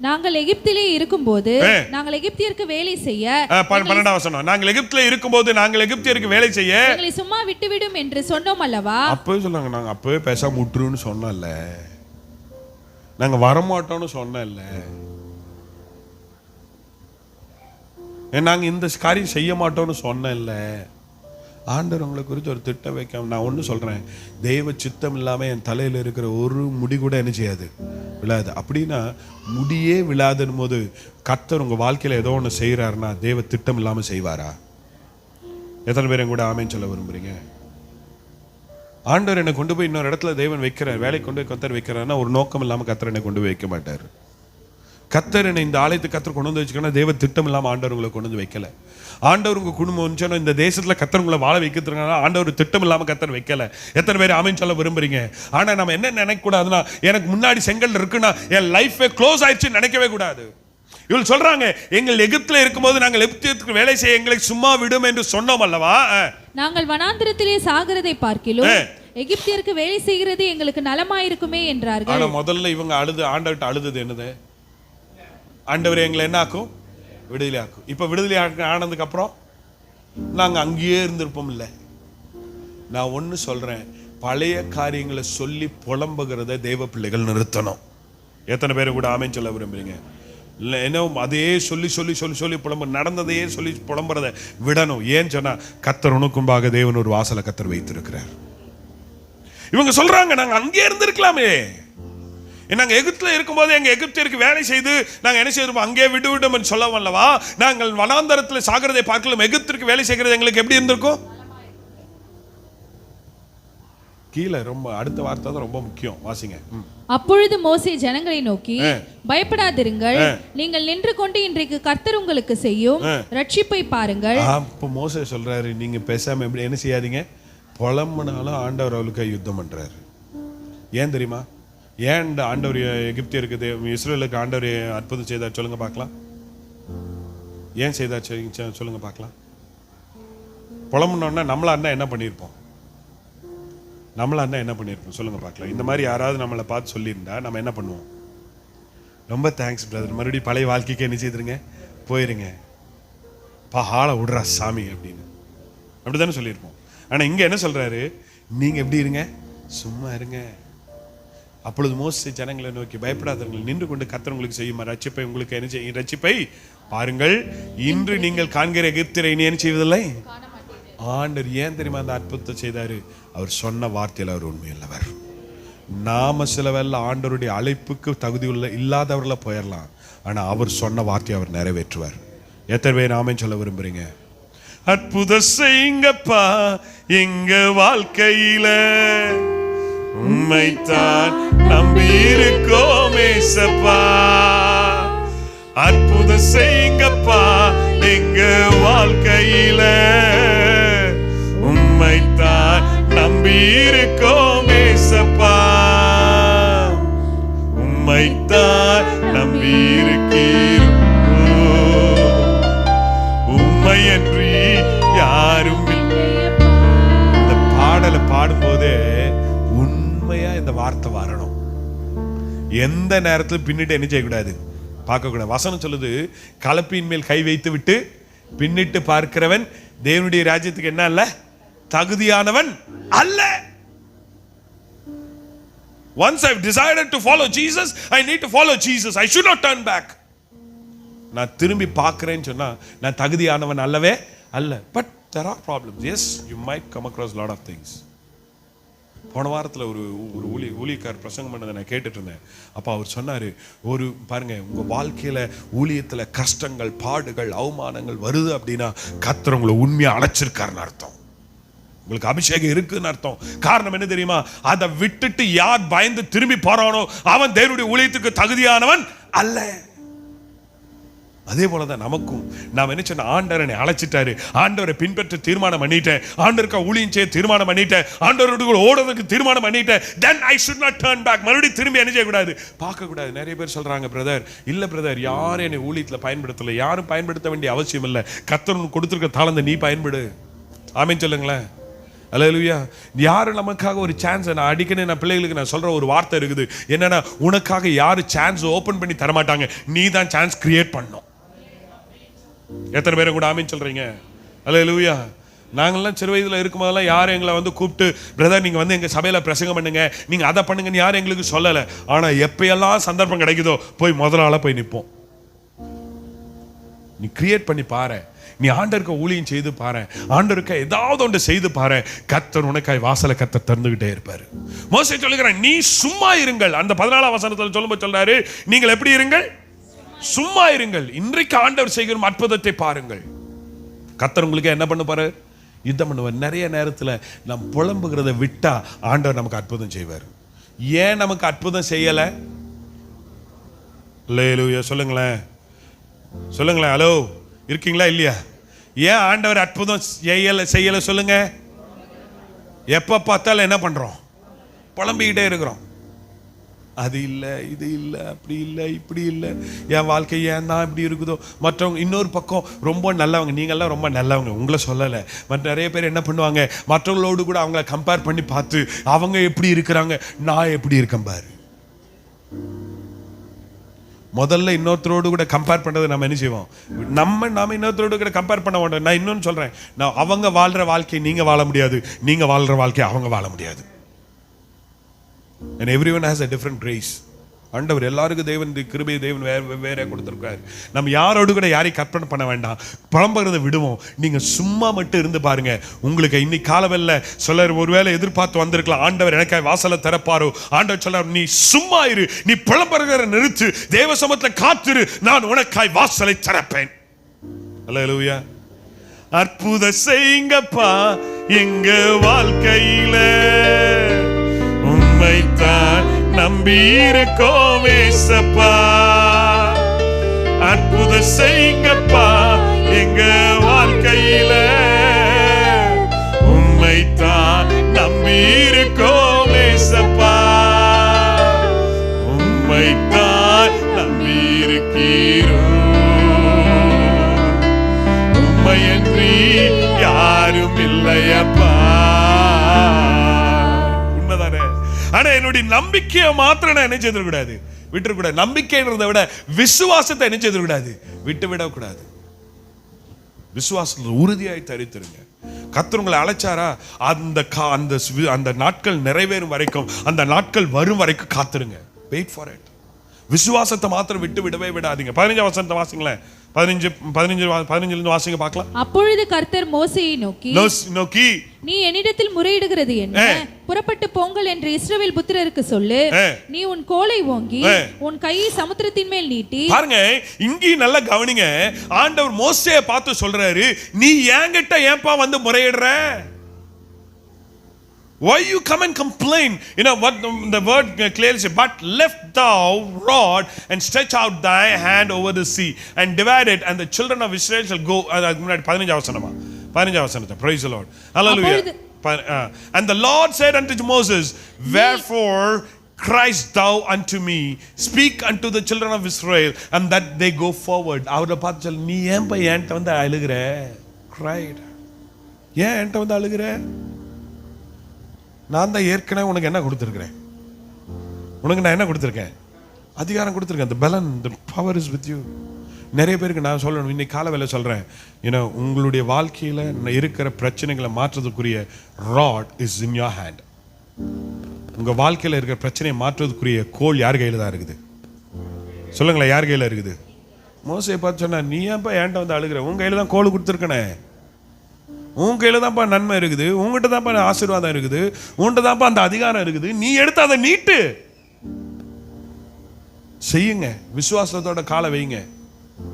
Speaker 3: நாங்கள் எகிப்திலே இருக்கும்போது நாங்கள் எகிப்தியருக்கு வேலை செய்ய,
Speaker 1: 12ஆம் வசனம், நாங்கள் எகிப்திலே இருக்கும்போது நாங்கள் எகிப்தியருக்கு வேலை செய்ய
Speaker 3: எங்களை சும்மா விட்டுவிடும் என்று சொன்னோம் அல்லவா.
Speaker 1: அப்பவே சொன்னாங்க, நாங்க அப்பவே பேசாம விட்டுருன்னு சொன்னோம்ல, நாங்க வரமாட்டோம்னு சொன்னோம்ல. நாங்கள் இந்த காரியம் செய்ய மாட்டோம்னு சொன்னேன் இல்லை. ஆண்டவர் உங்களை குறித்து ஒரு திட்டம் வைக்காம, நான் ஒன்று சொல்கிறேன், தெய்வ சித்தம் இல்லாமல் என் தலையில் இருக்கிற ஒரு முடி கூட என்ன செய்யாது, விழாது. அப்படின்னா முடியே விழாதுன்னு போது கர்த்தர் உங்கள் வாழ்க்கையில் ஏதோ ஒன்று செய்கிறாருன்னா தெய்வ திட்டம் இல்லாமல் செய்வாரா? எத்தனை பேரும் கூட ஆமேன்னு சொல்ல விரும்புகிறீங்க? ஆண்டவர் என்னை கொண்டு போய் இன்னொரு இடத்துல தேவன் வைக்கிறார், வேலைக்கு கொண்டு போய் கர்த்தர் வைக்கிறாருன்னா ஒரு நோக்கம் இல்லாமல் கர்த்தர் என்னை கொண்டு போய் வைக்க மாட்டார். கர்த்தர் என்னை இந்த ஆலயத்துக்கு கர்த்தர் கொண்டு வந்து வச்சுக்கணும், தெய்வ திட்டம் இல்லாமல் ஆண்டவர் உங்களை கொண்டு வந்து வைக்கல. ஆண்டவர் உங்க குடும்பம் வந்துச்சோன்னா இந்த தேசத்தில் கர்த்தர் உங்களை வாழ வைக்கிறதுனால ஆண்டவர் திட்டம் இல்லாமல் கர்த்தர் வைக்கல. எத்தனை பேர் ஆமேன்னு சொல்ல விரும்புறீங்க? ஆனால் நம்ம என்ன நினைக்கக்கூடாதுன்னா, எனக்கு முன்னாடி செங்கல் இருக்குன்னா என் லைஃபே க்ளோஸ் ஆயிடுச்சுன்னு நினைக்கவே கூடாது. இவள் சொல்றாங்க, எங்கள் எகிப்தில் இருக்கும்போது நாங்கள் எகிப்தியத்துக்கு வேலை செய்ய எங்களுக்கு சும்மா விடும் என்று சொன்னோம் அல்லவா?
Speaker 3: நாங்கள் வனாந்திரத்திலே சாகிறதை பார்க்கிலும் எகிப்தியருக்கு வேலை செய்கிறது எங்களுக்கு நலமாயிருக்குமே என்றார்கள்.
Speaker 1: ஆனா முதல்ல இவங்க ஆண்டவர்கிட்ட அழுதது என்னது? ஆண்டவர் எங்களை என்ன ஆக்கும்? விடுதலை ஆக்கும். இப்ப விடுதலை ஆனதுக்கு அப்புறம் நாங்க அங்கேயே இருந்திருப்போம் இல்லை. நான் ஒன்னு சொல்றேன், பழைய காரியங்களை சொல்லி புலம்புகிறத தேவ பிள்ளைகள் நிறுத்தணும். எத்தனை பேரும் கூட ஆமேன்னு சொல்ல விரும்புறீங்க? இல்லை என்ன அதே சொல்லி சொல்லி சொல்லி சொல்லி புலம்பு, நடந்ததையே சொல்லி புலம்புறத விடணும். ஏன்னு சொன்னா கர்த்தர் உனக்கும்பாக தேவன் ஒரு வாசலை கர்த்தர் வைத்திருக்கிறார். இவங்க சொல்றாங்க, நாங்க அங்கே இருந்திருக்கலாமே, நாங்க எகிப்தில் இருக்கும்போது எங்க எகிப்தியருக்கு வேலை செய்து நாங்க என்ன செய்திருப்போம், அங்கே விடுவிடும் சொல்லவும் அல்லவா? நாங்கள் வனாந்தரத்தில் சாகிறதை பார்க்கலாம், எகிப்திற்கு வேலை செய்கிறது எங்களுக்கு எப்படி இருந்திருக்கும்? கீழே ரொம்ப அடுத்த வார்த்தை தான் ரொம்ப முக்கியம், வாசிங்க.
Speaker 3: அப்பொழுது மோசே ஜனங்களை நோக்கி, பயப்படாதிருங்கள், நீங்கள் நின்று கொண்டு இன்றைக்கு கர்த்தர் உங்களுக்கு செய்யும் ரட்சிப்பை பாருங்கள்.
Speaker 1: அப்போ மோசே சொல்றாரு, நீங்க பேசாம எப்படி என்ன செய்யாதீங்க, புலம்புனாலும் ஆண்டவர் அவளுக்கு யுத்தம் பண்றாரு. ஏன் தெரியுமா? ஏன் ஆண்டவர் எகிப்தியருக்கு இஸ்ரேலுக்கு ஆண்டவர் அற்புதம் செய்தார் சொல்லுங்க பார்க்கலாம். ஏன் செய்தார் சொல்லுங்க பார்க்கலாம். புலம்புனோன்னா நம்மளா இருந்தா என்ன பண்ணியிருப்போம்? நம்மளா இருந்தா என்ன பண்ணியிருப்போம் சொல்லுங்க பார்க்கலாம். இந்த மாதிரி யாராவது நம்மளை பார்த்து சொல்லியிருந்தா நம்ம என்ன பண்ணுவோம்? ரொம்ப தேங்க்ஸ் பிரதர், மறுபடியும் பழைய வாழ்க்கைக்கு என்ன செய்துருங்க, போயிருங்க, ஆளை விடுறா சாமி அப்படின்னு அப்படித்தானே சொல்லியிருப்போம். ஆனா இங்க என்ன சொல்றாரு, நீங்க எப்படி இருங்க, சும்மா இருங்க. அப்பொழுது மோசே ஜனங்களை நோக்கி, பயப்படாதவர்கள் நின்று கொண்டு கர்த்தர் உங்களுக்கு செய்யும் ரட்சிப்பை உங்களுக்கு என்ன செய்யும், ரட்சிப்பை பாருங்கள். இன்று நீங்கள் காண்கிற எகிப்தியரை இனி என்ன செய்வதில்லை. ஆண்டவர் ஏன் தெரியுமா அந்த அற்புதத்தை செய்தாரு? அவர் சொன்ன வார்த்தையில் அவர் உண்மையுள்ளவர். நாம சிலவெல்ல ஆண்டவருடைய அழைப்புக்கு தகுதி உள்ள இல்லாதவர்கள போயிடலாம், ஆனா அவர் சொன்ன வார்த்தையை அவர் நிறைவேற்றுவார். எத்தனை பேர் ஆமென் சொல்ல விரும்புறீங்க? அற்புதம் செய்யுங்கப்பா எங்க வாழ்க்கையில, உம்மைத்தான் நம்பி இருக்கோம் ஏசப்பா. அற்புதம் செய்யுங்கப்பா எங்க வாழ்க்கையில, உம்மைத்தான் நம்பி இருக்கோம் ஏசப்பா. உம்மைத்தான் நம்பி இருக்கீர், உம்மையன்றி யாரும் இல்லை. இந்த பாடலை பாடும்போதே உண்மையா இந்த வார்த்தை வரணும். எந்த நேரத்தில் பின்னிட்டு என்ன செய்யக்கூடாது, பார்க்கக்கூடாது. வசனம் சொல்லுது, கலப்பின் மேல் கை வைத்து விட்டு பின்னிட்டு பார்க்கிறவன் தேவனுடைய ராஜ்யத்துக்கு என்ன அல்ல, தகுதியானவன் அல்ல. Once I've decided to follow Jesus, I need to follow Jesus. I should not turn back. நான் திரும்பி பார்க்கிறேன்னு சொன்னா நான் தகுதியானவன் அல்லவே அல்ல. But there are problems. Yes, you might come across a lot of things. போன வாரத்தில் ஒரு ஊழியக்கார் பிரசங்கம் பண்ணதை நான் கேட்டுட்டு இருந்தேன். அப்போ அவர் சொன்னார், ஒரு பாருங்க, உங்கள் வாழ்க்கையில் ஊழியத்தில் கஷ்டங்கள், பாடுகள், அவமானங்கள் வருது அப்படின்னா கர்த்தர் உங்களை உண்மையாக அழைச்சிருக்காருன்னு அர்த்தம். உங்களுக்கு அபிஷேகம் இருக்குன்னு அர்த்தம். காரணம் என்ன தெரியுமா? அதை விட்டுட்டு யார் பயந்து திரும்பி போறானோ அவன் தேவனுடைய ஊழியத்துக்கு தகுதியானவன் அல்ல. அதே போலதான் நமக்கும். நாம் என்ன சொன்ன, ஆண்டவர் என்னை அழைச்சிட்டாரு, ஆண்டவரை பின்பற்ற தீர்மானம் பண்ணிட்டேன், ஆண்டவருக்கு ஊழியம் செய்ய தீர்மானம் பண்ணிட்டேன், ஆண்டவரோடு ஓடுறதுக்கு தீர்மானம் பண்ணிட்டேன். then I should not turn back. மறுபடியும் திரும்பி என்ன செய்யக்கூடாது, பார்க்கக்கூடாது. நிறைய பேர் சொல்றாங்க, பிரதர் இல்ல பிரதர், யாரும் என்னை ஊழியத்தில் பயன்படுத்தலை, யாரும் பயன்படுத்த வேண்டிய அவசியம் இல்லை, கர்த்தர் கொடுத்துருக்க தாளந்தை நீ பயன்படு. ஆமென் சொல்லுங்களேன். அல்லேலூயா. யாரும் நமக்காக ஒரு சான்ஸ், நான் அடிக்கடி நான் பிள்ளைகளுக்கு நான் சொல்ற ஒரு வார்த்தை இருக்குது, என்னன்னா, உனக்காக யாரும் சான்ஸ் ஓபன் பண்ணி தரமாட்டாங்க, நீ தான் சான்ஸ் கிரியேட் பண்ணணும். எத்தனை பேரும் கூட ஆமீன் சொல்றீங்க? அல்லேலூயா. நாங்கள்லாம் சிறு வயதில் இருக்கும்போதெல்லாம் யாரும் எங்களை வந்து கூப்பிட்டு, பிரதர் நீங்கள் வந்து எங்கள் சபையில் பிரசங்கம் பண்ணுங்க, நீங்கள் அதை பண்ணுங்கன்னு யாரும் எங்களுக்கு சொல்லலை. ஆனால் எப்பயெல்லாம் சந்தர்ப்பம் கிடைக்குதோ போய் முதல் ஆளாக போய் நிற்போம். நீ கிரியேட் பண்ணி பாரு, நீ ஆண்டவருக்கு ஊழியம் செய்து பாரு, ஆண்டவருக்கு ஏதாவது ஒன்று செய்து பாரு, கர்த்தர் உனக்காய் வாசலை கர்த்தர் திறந்துகிட்டே இருப்பாரு. மோசே சொல்லுகிறான், நீ சும்மா இருங்கள். அந்த 14ஆம் வசனத்தில் சொல்லும்போது சொல்றாரு, நீங்கள் எப்படி இருங்கள்? சும்மா இருங்கள். இன்றைக்கு ஆண்டவர் செய்கிற அற்புதத்தை பாருங்கள். கர்த்தர் உங்களுக்கு என்ன பண்ண பாரு, யுத்தம் பண்ணுவார். நிறைய நேரத்தில் நாம் புலம்புகிறத விட்டா ஆண்டவர் நமக்கு அற்புதம் செய்வார். ஏன் நமக்கு அற்புதம் செய்யலை? அல்லேலூயா சொல்லுங்களேன், சொல்லுங்களேன். ஹலோ, இருக்கீங்களா இல்லையா? ஏன் ஆண்டவர் அற்புதம் செய்யலை சொல்லுங்க. எப்ப பார்த்தாலும் என்ன பண்றோம்? புலம்பிக்கிட்டே இருக்கிறோம். அது இல்லை, இது இல்லை, அப்படி இல்லை, இப்படி இல்லை, என் வாழ்க்கை ஏன் தான் இப்படி இருக்குதோ. மற்றவங்க இன்னொரு பக்கம் ரொம்ப நல்லவங்க, நீங்கள்லாம் ரொம்ப நல்லவங்க, உங்களை சொல்லலை. மற்ற நிறைய பேர் என்ன பண்ணுவாங்க, மற்றவங்களோடு கூட அவங்கள கம்பேர் பண்ணி பார்த்து அவங்க எப்படி இருக்கிறாங்க, நான் எப்படி இருக்கேன் பாரு. முதல்ல இன்னொருத்தரோடு கூட கம்பேர் பண்ணுறது நம்ம என்ன செய்வோம்? நம்ம இன்னொருத்தரோடு கூட கம்பேர் பண்ண மாட்டோம். நான் இன்னொன்று சொல்கிறேன், நான் அவங்க வாழ்கிற வாழ்க்கையை நீங்கள் வாழ முடியாது, நீங்கள் வாழ்கிற வாழ்க்கையை அவங்க வாழ முடியாது. And everyone has a different grace. ஆண்டவர் எல்லாருக்கும் தேவன் கிருபை தேவன் வேற கொடுத்துருக்காரு. நம்ம யாரோடு கூட யாரையும் கற்பனை பண்ண வேண்டாம், புலம்புறதை விடுவோம். நீங்க சும்மா மட்டும் இருந்து பாருங்க. உங்களுக்கு இன்னைக்கு காலவெல்ல சொல்ல ஒருவேளை எதிர்பார்த்து வந்திருக்கலாம், ஆண்டவர் எனக்காய் வாசலை திறப்பாரோ. ஆண்டவர் சொல்ல, நீ சும்மா இரு, நீ புலம்புறத நிறுத்து, தேவ சமூகத்தில் காத்திரு, நான் உனக்காய் வாசலை திறப்பேன். அல்லேலூயா. அற்புதம் செய்யுங்கப்பா எங்க வாழ்க்கையில, உம்மைத்தான் நம்பி இருக்கோம் ஏசப்பா. அற்புதம் செய்யுங்கப்பா எங்க வாழ்க்கையில, உம்மைத்தான் நம்பி இருக்கோம் ஏசப்பா. உம்மைத்தான் நம்பி இருக்கிறோம், உம்மையன்றி யாரும் இல்லையப்பா. ஆனா என்னுடைய நம்பிக்கையை மாத்திரம் நான் என்ன செய்திடக்கூடாது, விட்டுறக்கூடாது. நம்பிக்கைன்றதை விட விசுவாசத்தை என்ன செய்திடக்கூடாது, விட்டு விடக்கூடாது. விசுவாசத்தில் உறுதியாய் தரித்திருங்க. கர்த்தர் உங்களை அழைச்சாரா, அந்த நாட்கள் நிறைவேறும் வரைக்கும், அந்த நாட்கள் வரும் வரைக்கும் காத்திருங்க. Wait for it. விசுவாசத்தை மாத்திரம் விட்டு விடவே விடாதீங்க. 15 வசனத்தை வாசிங்களேன். 15 வாசிங்க பார்க்கலாம்.
Speaker 3: அப்பொழுது கர்த்தர் மோசேயை நோக்கி, நீ என்னிடத்தில் முறையிடுகிறது என்ன? புறப்பட்டு போங்கள் என்று இஸ்ரவேல் புத்திரருக்கு சொல்லு. நீ உன் கோலை ஓங்கி உன் கையை சமுத்திரத்தின் மேல் நீட்டி.
Speaker 1: பாருங்க, இங்கே நல்லா கவனிங்க. ஆண்டவர் மோசேயை பார்த்து சொல்றாரு, நீ என்கிட்ட ஏன்பா வந்து முறையிடுற? Why you come and complain? You know what the word clearly says, but lift thou rod and stretch out thy hand over the sea and divide it, and the children of Israel shall go. 15 வசனம். Praise the Lord. Hallelujah. And the Lord said unto Moses, wherefore criest thou unto me? Speak unto the children of Israel, and that they go forward. அவரை பார்த்து சொல்ல, நீ ஏன்பா என்கிட்ட வந்து அழுகிற? cried. ஏன் என்கிட்ட வந்து அழுகிற? நான் தான் ஏற்கனவே உனக்கு என்ன கொடுத்துருக்கிறேன்? உனக்கு நான் என்ன கொடுத்துருக்கேன்? அதிகாரம் கொடுத்துருக்கேன். the பலன், the power is with you. நிறைய பேருக்கு நான் சொல்லணும், இன்னைக்கு கால வேலை சொல்கிறேன், ஏன்னா உங்களுடைய வாழ்க்கையில் இருக்கிற பிரச்சனைகளை மாற்றுறதுக்குரிய rod is in your hand. உங்கள் வாழ்க்கையில் இருக்கிற பிரச்சனையை மாற்றுறதுக்குரிய கோல் யார் கையில் தான் இருக்குது? சொல்லுங்களேன், யார் கையில் இருக்குது? மோசேயை பார்த்து சொன்னா, நீ ஏன்ப்பா என்கிட்ட வந்து அழுகிற? உன் கையில் தான் கோல் கொடுத்துருக்கனே, உன் கையில் தான்ப்பா நன்மை இருக்குது, உங்ககிட்ட தான்ப்பா ஆசீர்வாதம் இருக்குது, உன்கிட்ட தான்ப்பா அந்த அதிகாரம் இருக்குது, நீ எடுத்து அதை நீட்டு செய்யுங்க. விசுவாசத்தோட காலை வைங்க.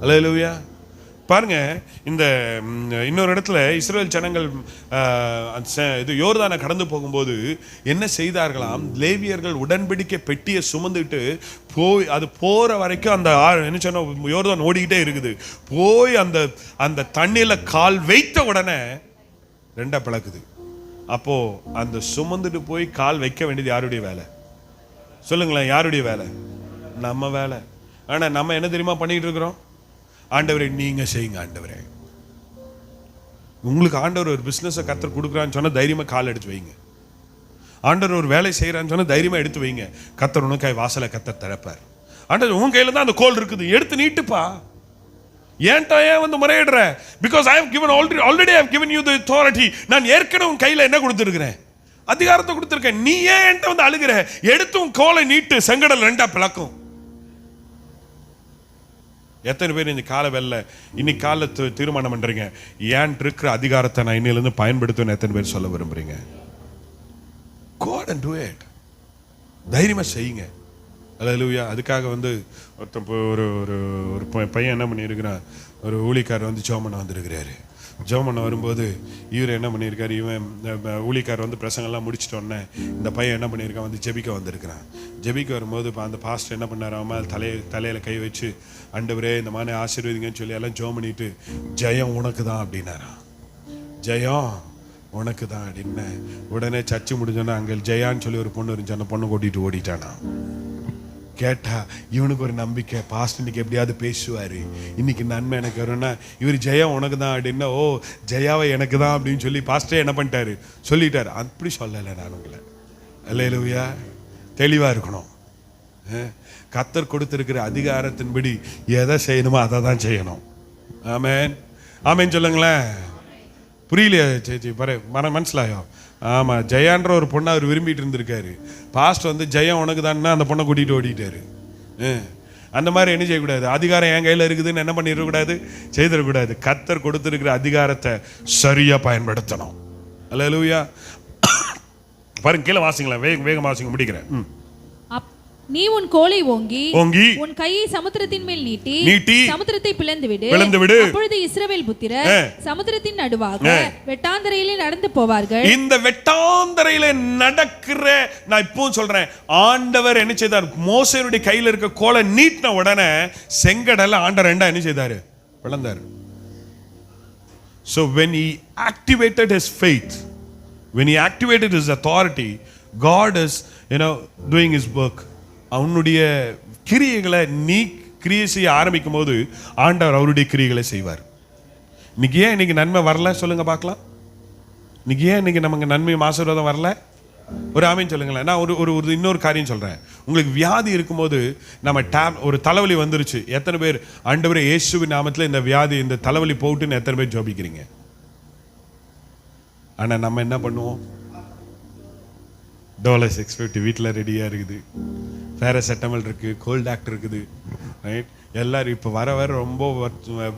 Speaker 1: அல்லேலூயா. பாருங்க, இந்த இன்னொரு இடத்துல இஸ்ரவேல் ஜனங்கள் இது யோர்தானை கடந்து போகும்போது என்ன செய்தார்களாம்? லேவியர்கள் உடன்படிக்கை பெட்டியை சுமந்துட்டு போய், அது போற வரைக்கும் அந்த என்ன சொன்ன யோர்தான் ஓடிக்கிட்டே இருக்குது. போய் அந்த தண்ணியில கால் வைத்த உடனே ரெண்டா பிளக்குது. அப்போ அந்த சுமந்துட்டு போய் கால் வைக்க வேண்டியது யாருடைய வேலை? சொல்லுங்களேன், யாருடைய வேலை? நம்ம வேலை. ஆனா நம்ம என்ன தெரியுமா பண்ணிட்டு இருக்கிறோம்? ஆண்டவரே நீங்க செய்யுங்க, ஆண்டவரே. உங்களுக்கு ஆண்டவர் ஒரு பிசினஸை கர்த்தர் கொடுக்குறான்னு சொன்னா தைரியமா கால் எடுத்து வைங்க. ஆண்டவர் ஒரு வேலை செய்யறான்னு சொன்னா தைரியமா எடுத்து வைங்க. கர்த்தர் உனக்காய் வாசலை கர்த்தர் திறப்பார். ஆண்டவர் உன் கையில தான் அந்த கோல் இருக்குது, எடுத்து நீட்டுப்பா. ஏன்டா ஏன் வந்து முறையிடுற? Because I have given already I have given you the authority. நான் ஏற்கனவே உன் கையில என்ன கொடுத்துருக்கிறேன்? அதிகாரத்தை கொடுத்துருக்கேன். நீ ஏன் என்கிட்ட வந்து அழுகிற? எடுத்து உன் கோலை நீட்டு, செங்கடல் ரெண்டா பிளக்கும். எத்தனை பேர் இந்த கால வெல்ல இன்னைக்கு காலத்து தீர்மானம் பண்றீங்க, ஏன் இருக்கிற அதிகாரத்தை நான் இன்னிலிருந்து பயன்படுத்துவேன்னு எத்தனை பேர் சொல்ல விரும்புறீங்க? Go and do it. தைரியமா செய்யுங்க. அல்லேலூயா. அதுக்காக ஒருத்தன் ஒரு ஒரு பையன் என்ன பண்ணியிருக்கிறான், ஒரு ஊழிக்காரர் ஜெபம் பண்ண வந்திருக்கிறாரு. ஜெபம் பண்ண வரும்போது இவர் என்ன பண்ணியிருக்காரு, இவன் ஊழிக்காரர் பிரசங்கெல்லாம் முடிச்சிட்டோன்னே இந்த பையன் என்ன பண்ணியிருக்கான், ஜெபிக்க வந்திருக்கிறான். ஜெபிக்க வரும்போது அந்த பாஸ்டர் என்ன பண்ணார், அவன் தலையில கை வச்சு, ஆண்டவரே இந்த மாதிரி ஆசீர்வதிங்கன்னு சொல்லி எல்லாம் ஜெபம் பண்ணிட்டு, ஜெயம் உனக்கு தான் அப்படின்னாராம். ஜெயம் உனக்கு தான் அப்படின்னு. உடனே சர்ச்சு முடிஞ்சோன்னா அங்கே ஜெயான்னு சொல்லி ஒரு பொண்ணு இருந்துச்சு, அந்த பொண்ணு கூட்டிட்டு ஓடிட்டானா. கேட்டா இவனுக்கு ஒரு நம்பிக்கை, பாஸ்டர் இன்னைக்கு எப்படியாவது பேசுவாரு, இன்னைக்கு நன்மை எனக்கு வரும்னா, இவர் ஜெயா உனக்கு தான் அப்படின்னா, ஓ ஜெயாவை எனக்கு தான் அப்படின்னு சொல்லி பாஸ்டரே என்ன பண்ணிட்டாரு, சொல்லிட்டாரு. அப்படி சொல்லலை நான் உங்களை. அல்லேலூயா. தெளிவா இருக்கணும். கர்த்தர் கொடுத்திருக்கிற அதிகாரத்தின்படி எதை செய்யணுமோ அதை தான் செய்யணும். ஆமென். ஆமென் சொல்லுங்களேன். புரியலையா சேச்சி? மனசிலாயோ? ஆமா, ஜெயான்ற ஒரு பொண்ணை அவர் விரும்பிட்டு இருந்திருக்காரு. பாஸ்டர் ஜெயம் உனக்கு தான்னா அந்த பொண்ணை கூட்டிட்டு ஓடிட்டாரு. அந்த மாதிரி என்ன செய்யக்கூடாது, அதிகாரம் என் கையில இருக்குதுன்னு என்ன பண்ணிடக்கூடாது, செய்திடக்கூடாது. கர்த்தர் கொடுத்திருக்கிற அதிகாரத்தை சரியா பயன்படுத்தணும். அல்லேலூயா. பாருங்க, கீழே வாசிங்களேன், வேகமா வாசிங்க, முடிக்கிறேன்.
Speaker 3: நீ உன் கோலை ஓங்கி உன் கையை சமுத்திரத்தின் மேல் நீட்டி சமுத்திரத்தை பிளந்து விடு. அப்பொழுது இஸ்ரவேல் புத்திரர் சமுத்திரத்தின் நடுவாக வெட்டாந்தரையிலே நடந்து போவார்கள்.
Speaker 1: இந்த வெட்டாந்தரையில நடக்கிற, நான் இப்பவும் சொல்றேன், ஆண்டவர் என்ன செய்தார், மோசேயுடைய கையில இருக்க கோலை நீட்டின உடனே செங்கடல்ல ஆண்டவர் ரெண்டா என்ன செய்தாரு, பிளந்தாரு. So when he activated his faith, when he activated his authority, God is doing his work. அவனுடைய கிரியைகளை நீ கிரியை செய்ய ஆரம்பிக்கும் போது ஆண்டவர் அவருடைய கிரியைகளை செய்வார். இன்னைக்கு ஏன் இன்னைக்கு நன்மை வரல சொல்லுங்க பார்க்கலாம். இன்னைக்கு ஏன் இன்னைக்கு நமக்கு நன்மை ஆசீர்வாதம் வரல? ஒரு ஆமீன் சொல்லுங்களேன். நான் ஒரு இன்னொரு காரியம் சொல்றேன். உங்களுக்கு வியாதி இருக்கும்போது நம்ம ஒரு தலைவலி வந்துருச்சு, எத்தனை பேர் ஆண்டவரே இயேசுவின் நாமத்தில் இந்த வியாதி இந்த தலைவலி போட்டுன்னு எத்தனை பேர் ஜெபிக்கிறீங்க? ஆனா நம்ம என்ன பண்ணுவோம், டோலோ 650 வீட்டில் ரெடியாக இருக்குது, பேராசெட்டமல் இருக்குது, கோல்ட் டாக்டர் இருக்குது, ரைட்? எல்லாரும் இப்போ வர ரொம்ப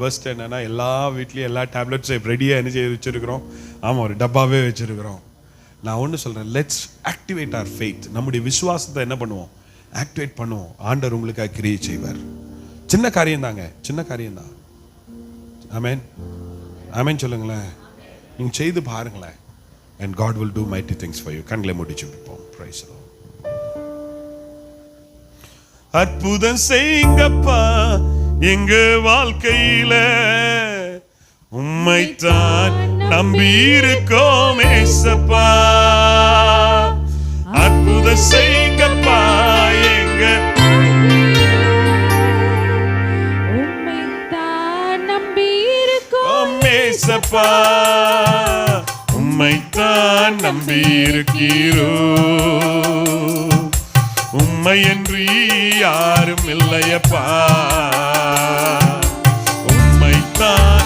Speaker 1: பெஸ்ட் என்னன்னா, எல்லா வீட்லேயும் எல்லா டேப்லெட்ஸும் ரெடியாக என்ன செய்ய வச்சுருக்கிறோம். ஆமாம், ஒரு டப்பாவே வச்சுருக்கிறோம். நான் ஒன்று சொல்கிறேன், லெட்ஸ் ஆக்டிவேட் ஆர் ஃபெய்த். நம்முடைய விசுவாசத்தை என்ன பண்ணுவோம், ஆக்டிவேட் பண்ணுவோம். ஆண்டவர் உங்களுக்காக கிரியை செய்வார். சின்ன காரியம் தாங்க, சின்ன காரியம்தான். ஆமென். ஆமென் சொல்லுங்களேன். நீங்கள் செய்து பாருங்களேன். And God will do mighty things for you. கண்களை மூடிச்சு விடுப்போம். Praise the Lord. அற்புதம் செய்யுங்கப்பா எங்க வாழ்க்கையில, உம்மைத்தான் நம்பி இருக்கோம் ஏசப்பா. அற்புதம் செய்யுங்கப்பா எங்க,
Speaker 3: உம்மைத்தான் நம்பி இருக்கோம்
Speaker 1: ஏசப்பா. உம்மைத்தான் நம்பி இருக்கீரோ, உம்மையன்றி யாரும் இல்லையப்பா. உம்மைத்தான்